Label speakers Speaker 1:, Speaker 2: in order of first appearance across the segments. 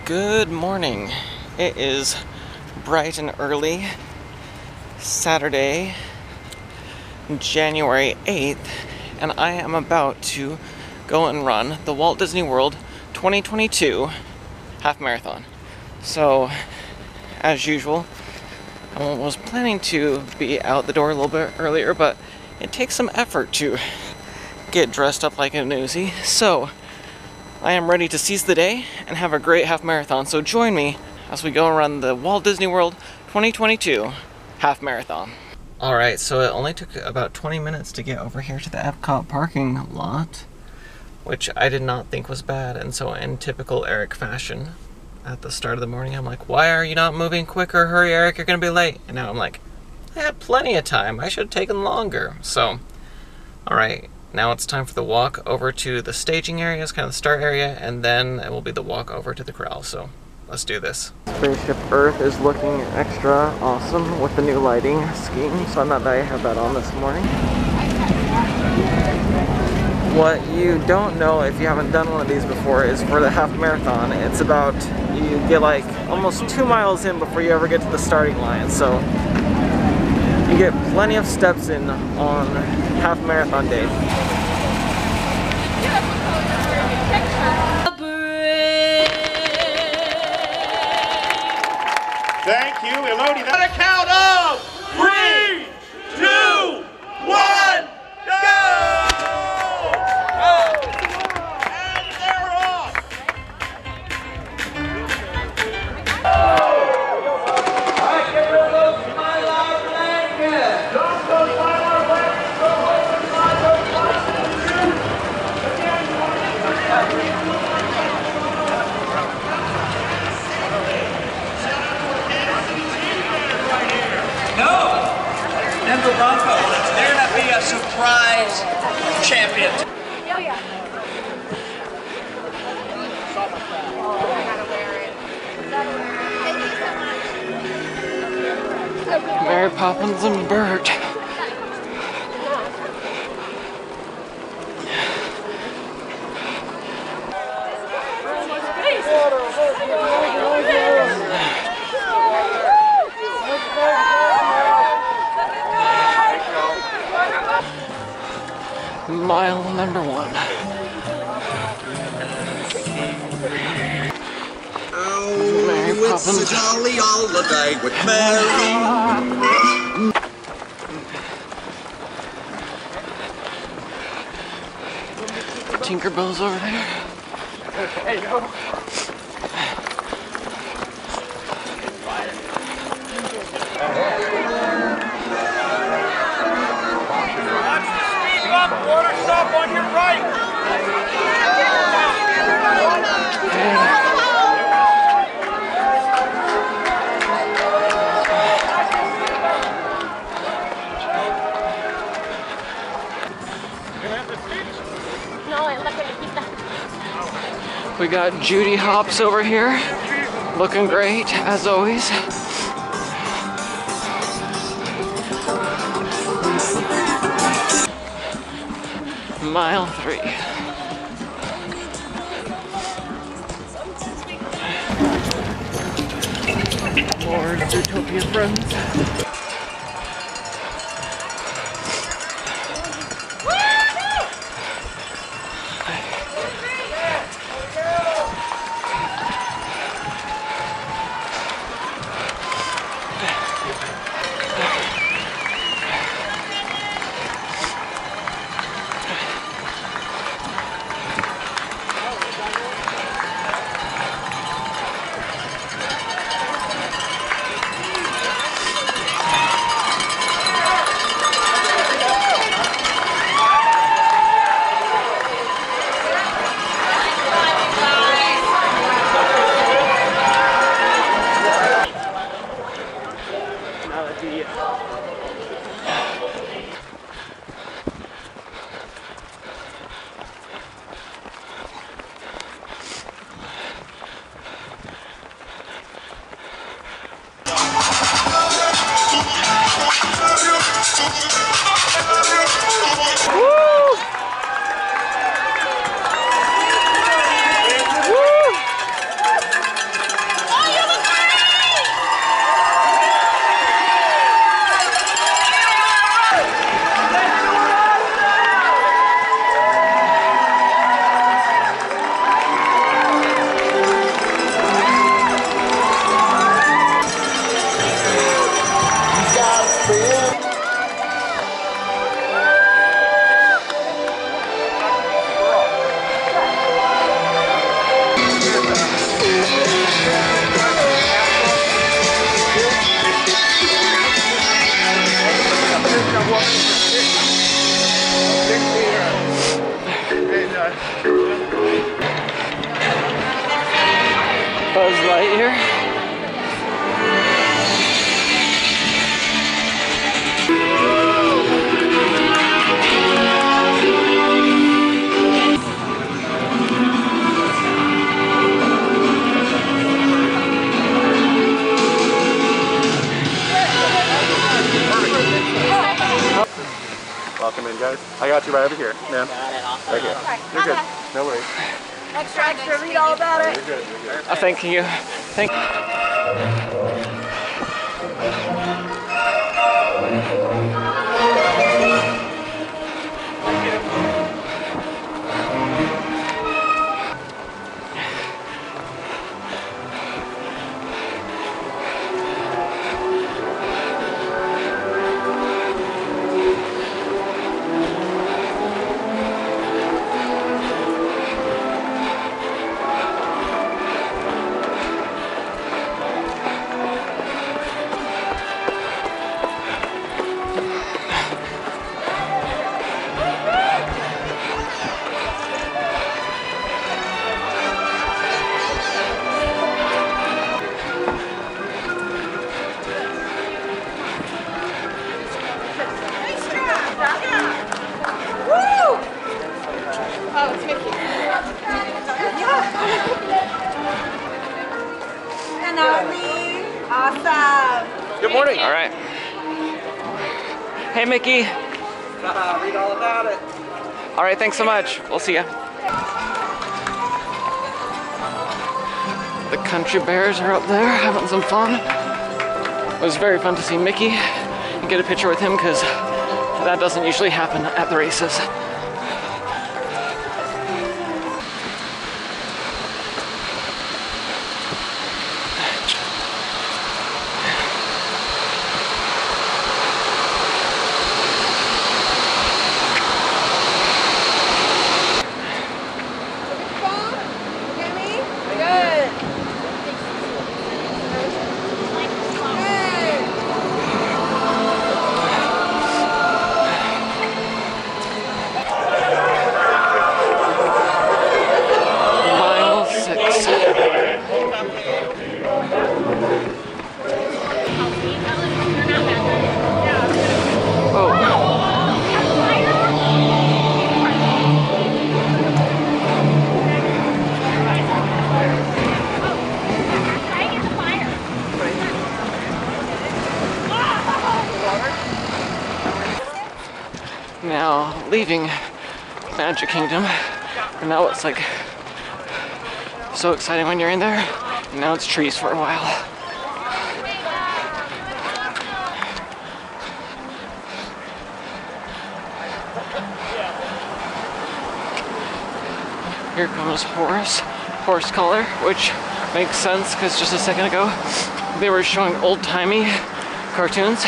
Speaker 1: Good morning. It is bright and early Saturday, January 8th, and I am about to go and run the Walt Disney World 2022 half marathon. So, as usual, I was planning to be out the door a little bit earlier, but it takes some effort to get dressed up like a newsie. So, I am ready to seize the day and have a great half marathon, so join me as we go around the Walt Disney World 2022 half marathon. Alright, so it only took about 20 minutes to get over here to the Epcot parking lot, which I did not think was bad, and so in typical Eric fashion, at the start of the morning, I'm like, why are you not moving quicker? Hurry, Eric, you're gonna be late. And now I'm like, I had plenty of time. I should have taken longer. So, alright. Now it's time for the walk over to the staging area, it's kind of the start area, and then it will be the walk over to the corral, so let's do this. Spaceship Earth is looking extra awesome with the new lighting scheme, so I'm not that I have that on this morning. What you don't know if you haven't done one of these before is for the half marathon, it's about, you get like almost 2 miles in before you ever get to the starting line, so you get plenty of steps in on half marathon day.
Speaker 2: Thank you, Elodie. On a count of 3, 2, 1, go! And they're off. I get rid of my love blanket. Don't go my love blanket. Go home with my love No! Denver Broncos. They're going to be a surprise champion.
Speaker 3: Oh, yeah.
Speaker 1: Mary Poppins and Bert. Mile number 1.
Speaker 4: Oh,
Speaker 1: Mary
Speaker 4: it's
Speaker 1: Poppins.
Speaker 4: a jolly holiday with Mary.
Speaker 1: Tinkerbell's over there. Hey, go.
Speaker 2: Water stop on your right.
Speaker 1: We got Judy Hopps over here, looking great, as always. Mile 3. More Zootopia friends. Buzz Lightyear.
Speaker 3: Welcome in, guys. I got you right over here, ma'am. Right here. You're good. No worries.
Speaker 5: Extra, read all about it.
Speaker 3: You're good. You're good.
Speaker 1: Thank you. Thank
Speaker 5: Oh, it's Mickey. And Ollie. Awesome.
Speaker 1: Good morning. All right. Hey, Mickey.
Speaker 4: Read all about it.
Speaker 1: All right, thanks so much. We'll see ya. The country bears are up there having some fun. It was very fun to see Mickey and get a picture with him because that doesn't usually happen at the races. Now leaving Magic Kingdom, and now it's like so exciting when you're in there, and now it's trees for a while. Here comes Horse Color, which makes sense because just a second ago they were showing old-timey cartoons.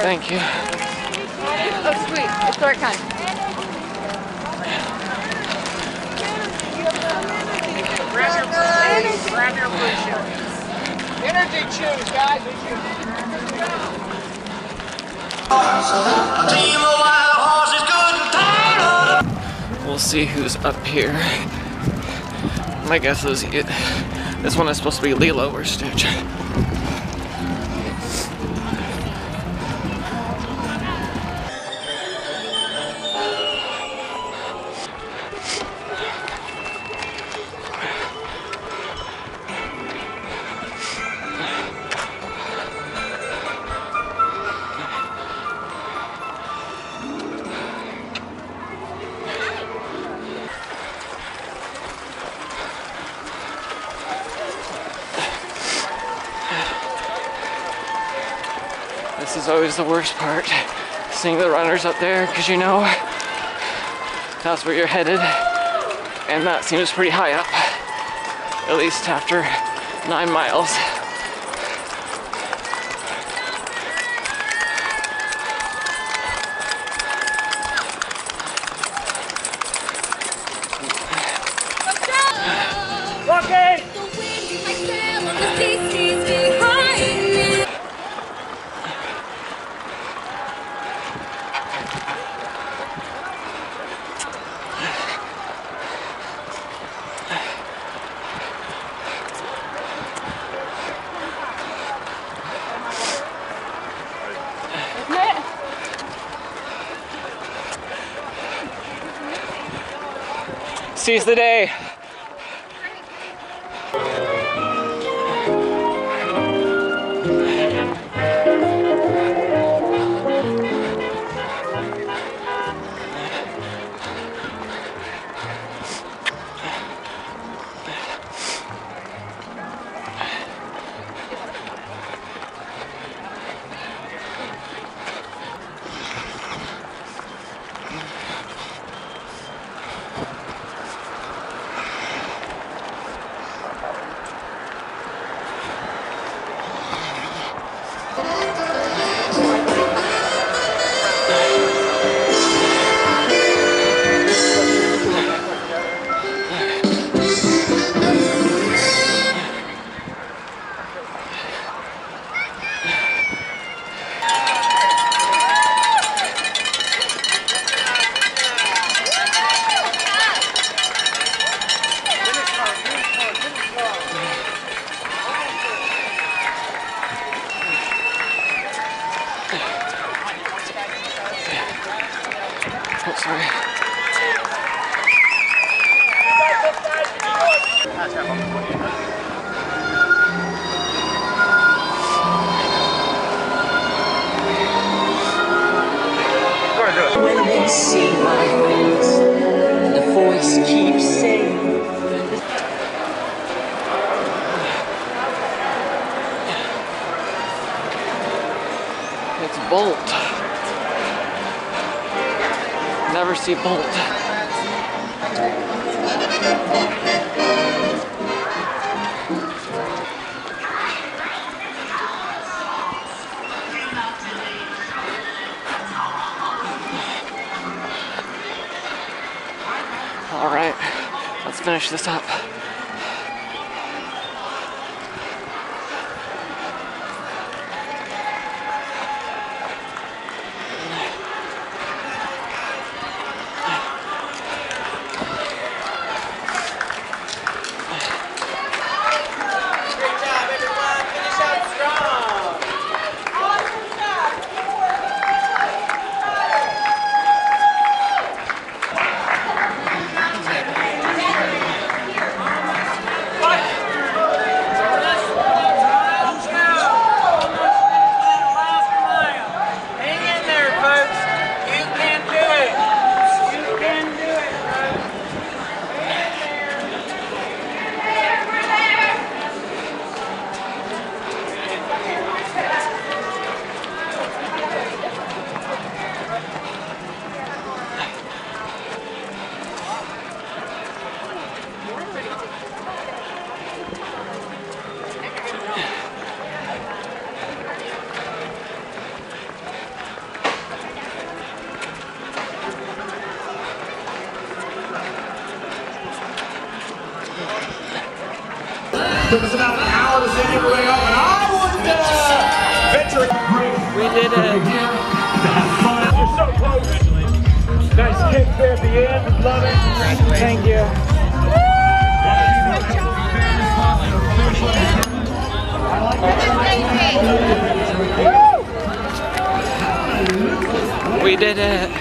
Speaker 1: Thank you.
Speaker 5: Oh, sweet. It's the right kind.
Speaker 2: Grab your blue shirts. Energy chews, guys.
Speaker 1: We'll see who's up here. My guess is this one is supposed to be Lilo or Stitch. This is always the worst part, seeing the runners up there, because you know that's where you're headed, and that seems pretty high up, at least after 9 miles. Seize the day. Oh, sorry.
Speaker 6: When they see my face, the voice keeps saying,
Speaker 1: It's Bolt. Never see Bolt. All right, let's finish this up.
Speaker 2: Took us about an hour to set everything up, and I wouldn't venture.
Speaker 1: We did it.
Speaker 2: You're so close. Nice kick there at the end. Love it. Thank you.
Speaker 1: We did it.